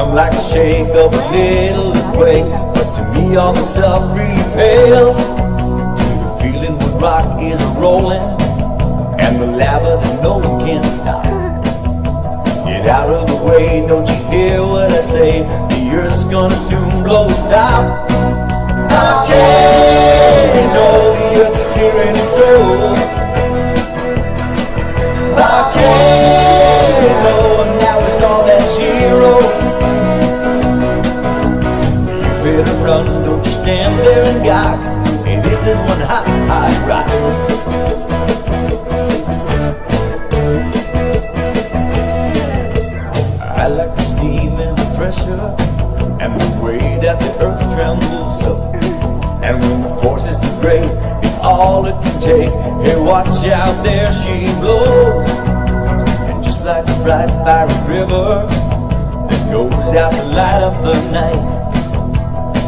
come like a shake of a little earthquake. But to me all the stuff really pales to the feeling when rock is rolling and the lava that no one can stop. Get out of the way, don't you hear what I say? The earth's gonna soon blow its top. I can't know the earth is clearing its throat. I can't know now it's all that she wrote. You better run, don't you stand there and gawk. Hey, this is one hot, hot rock. I like the steam and the pressure and the way that the earth trembles up. And when the force is too great, it's all it can take. Hey, watch out, there she blows. And just like a bright fiery river that goes out to light up the night,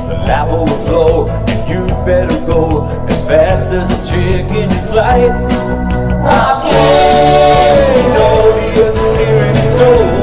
the lava will flow and you better go as fast as a chicken in flight. I can't know the earth is clearing its snow.